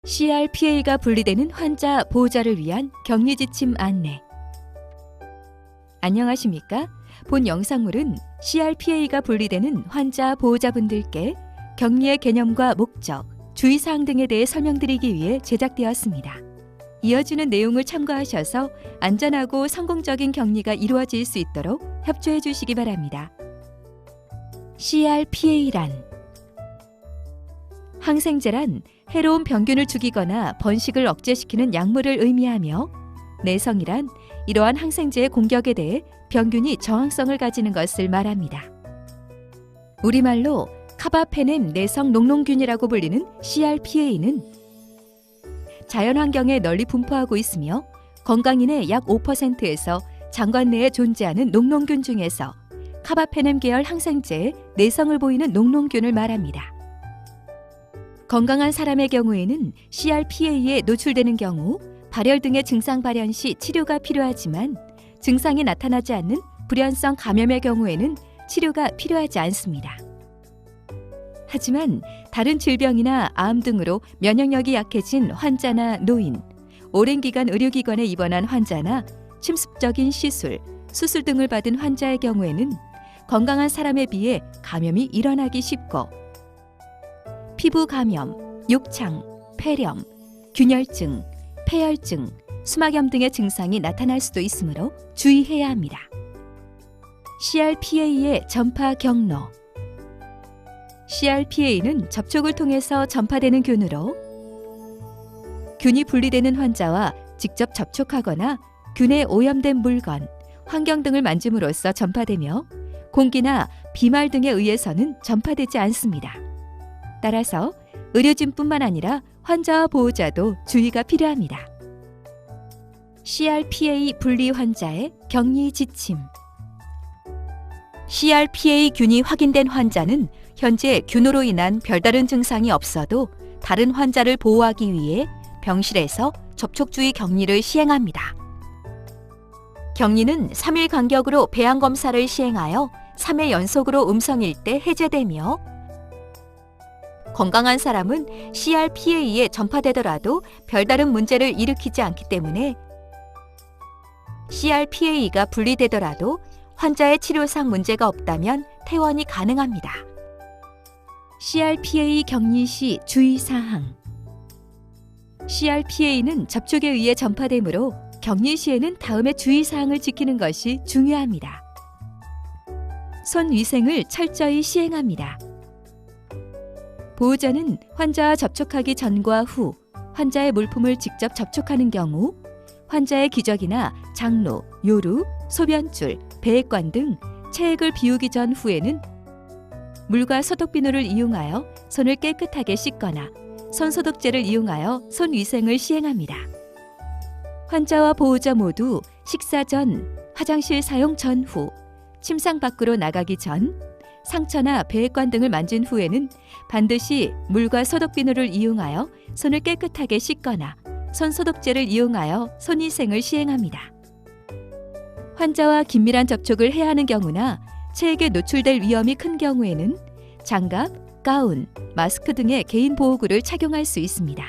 CRPA가 분리되는 환자 보호자를 위한 격리 지침 안내. 안녕하십니까? 본 영상물은 CRPA가 분리되는 환자 보호자분들께 격리의 개념과 목적, 주의사항 등에 대해 설명드리기 위해 제작되었습니다. 이어지는 내용을 참고하셔서 안전하고 성공적인 격리가 이루어질 수 있도록 협조해 주시기 바랍니다. CRPA란 항생제란 해로운 병균을 죽이거나 번식을 억제시키는 약물을 의미하며, 내성이란 이러한 항생제의 공격에 대해 병균이 저항성을 가지는 것을 말합니다. 우리말로 카바페넴 내성 녹농균이라고 불리는 CRPA는 자연환경에 널리 분포하고 있으며 건강인의 약 5%에서 장관 내에 존재하는 녹농균 중에서 카바페넴 계열 항생제에 내성을 보이는 녹농균을 말합니다. 건강한 사람의 경우에는 CRPA에 노출되는 경우 발열 등의 증상 발현 시 치료가 필요하지만, 증상이 나타나지 않는 불연성 감염의 경우에는 치료가 필요하지 않습니다. 하지만 다른 질병이나 암 등으로 면역력이 약해진 환자나 노인, 오랜 기간 의료기관에 입원한 환자나 침습적인 시술, 수술 등을 받은 환자의 경우에는 건강한 사람에 비해 감염이 일어나기 쉽고, 피부 감염, 욕창, 폐렴, 균열증, 폐혈증, 수막염 등의 증상이 나타날 수도 있으므로 주의해야 합니다. CRPA의 전파 경로. CRPA는 접촉을 통해서 전파되는 균으로, 균이 분리되는 환자와 직접 접촉하거나 균에 오염된 물건, 환경 등을 만짐으로써 전파되며 공기나 비말 등에 의해서는 전파되지 않습니다. 따라서 의료진뿐만 아니라 환자와 보호자도 주의가 필요합니다. CRPA 분리 환자의 격리 지침. CRPA 균이 확인된 환자는 현재 균으로 인한 별다른 증상이 없어도 다른 환자를 보호하기 위해 병실에서 접촉주의 격리를 시행합니다. 격리는 3일 간격으로 배양검사를 시행하여 3회 연속으로 음성일 때 해제되며, 건강한 사람은 CRPA에 전파되더라도 별다른 문제를 일으키지 않기 때문에 CRPA가 분리되더라도 환자의 치료상 문제가 없다면 퇴원이 가능합니다. CRPA 격리 시 주의사항. CRPA는 접촉에 의해 전파되므로 격리 시에는 다음의 주의사항을 지키는 것이 중요합니다. 손 위생을 철저히 시행합니다. 보호자는 환자와 접촉하기 전과 후, 환자의 물품을 직접 접촉하는 경우, 환자의 기저귀나 장로, 요루, 소변줄, 배액관 등 체액을 비우기 전 후에는 물과 소독비누를 이용하여 손을 깨끗하게 씻거나 손소독제를 이용하여 손 위생을 시행합니다. 환자와 보호자 모두 식사 전, 화장실 사용 전후, 침상 밖으로 나가기 전, 상처나 배액관 등을 만진 후에는 반드시 물과 소독비누를 이용하여 손을 깨끗하게 씻거나 손소독제를 이용하여 손위생을 시행합니다. 환자와 긴밀한 접촉을 해야 하는 경우나 체액에 노출될 위험이 큰 경우에는 장갑, 가운, 마스크 등의 개인 보호구를 착용할 수 있습니다.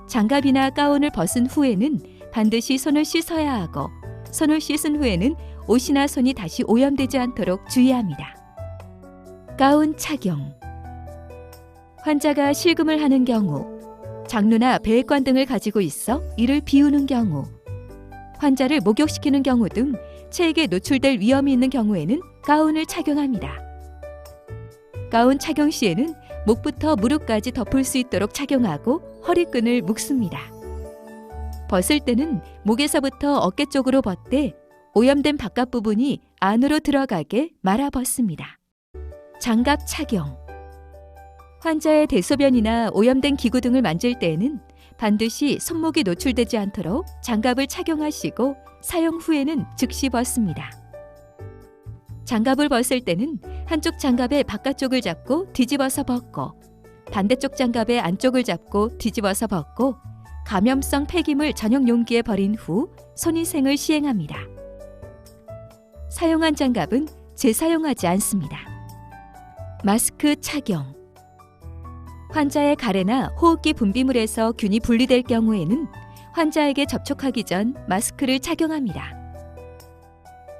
장갑이나 가운을 벗은 후에는 반드시 손을 씻어야 하고, 손을 씻은 후에는 옷이나 손이 다시 오염되지 않도록 주의합니다. 가운 착용. 환자가 실금을 하는 경우, 장루나 배액관 등을 가지고 있어 이를 비우는 경우, 환자를 목욕시키는 경우 등 체액에 노출될 위험이 있는 경우에는 가운을 착용합니다. 가운 착용 시에는 목부터 무릎까지 덮을 수 있도록 착용하고 허리끈을 묶습니다. 벗을 때는 목에서부터 어깨 쪽으로 벗되 오염된 바깥 부분이 안으로 들어가게 말아 벗습니다. 장갑 착용. 환자의 대소변이나 오염된 기구 등을 만질 때에는 반드시 손목이 노출되지 않도록 장갑을 착용하시고 사용 후에는 즉시 벗습니다. 장갑을 벗을 때는 한쪽 장갑의 바깥쪽을 잡고 뒤집어서 벗고, 반대쪽 장갑의 안쪽을 잡고 뒤집어서 벗고, 감염성 폐기물 전용 용기에 버린 후 손위생을 시행합니다. 사용한 장갑은 재사용하지 않습니다. 마스크 착용. 환자의 가래나 호흡기 분비물에서 균이 분리될 경우에는 환자에게 접촉하기 전 마스크를 착용합니다.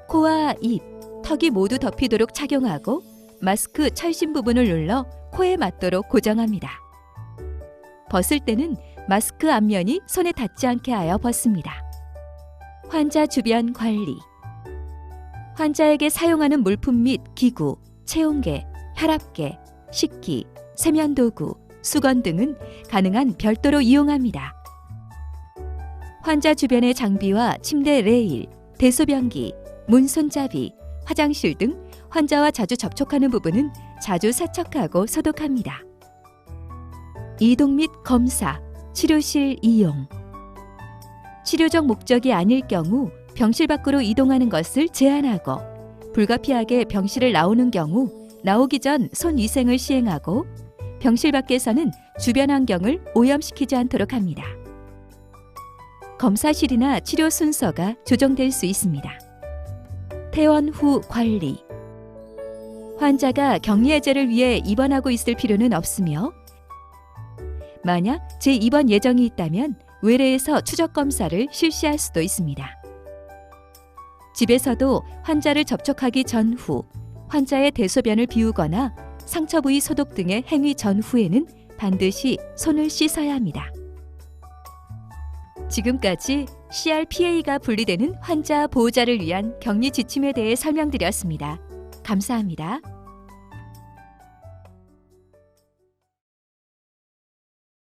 코와 입, 턱이 모두 덮이도록 착용하고 마스크 철심 부분을 눌러 코에 맞도록 고정합니다. 벗을 때는 마스크 앞면이 손에 닿지 않게 하여 벗습니다. 환자 주변 관리. 환자에게 사용하는 물품 및 기구, 체온계, 혈압계, 식기, 세면도구, 수건 등은 가능한 별도로 이용합니다. 환자 주변의 장비와 침대 레일, 대소변기, 문 손잡이, 화장실 등 환자와 자주 접촉하는 부분은 자주 세척하고 소독합니다. 이동 및 검사, 치료실 이용. 치료적 목적이 아닐 경우 병실 밖으로 이동하는 것을 제한하고 불가피하게 병실을 나오는 경우 나오기 전 손위생을 시행하고 병실 밖에서는 주변 환경을 오염시키지 않도록 합니다. 검사실이나 치료 순서가 조정될 수 있습니다. 퇴원 후 관리. 환자가 격리해제를 위해 입원하고 있을 필요는 없으며 만약 재입원 예정이 있다면 외래에서 추적 검사를 실시할 수도 있습니다. 집에서도 환자를 접촉하기 전후 환자의 대소변을 비우거나 상처 부위 소독 등의 행위 전후에는 반드시 손을 씻어야 합니다. 지금까지 CRPA가 분리되는 환자 보호자를 위한 격리 지침에 대해 설명드렸습니다. 감사합니다.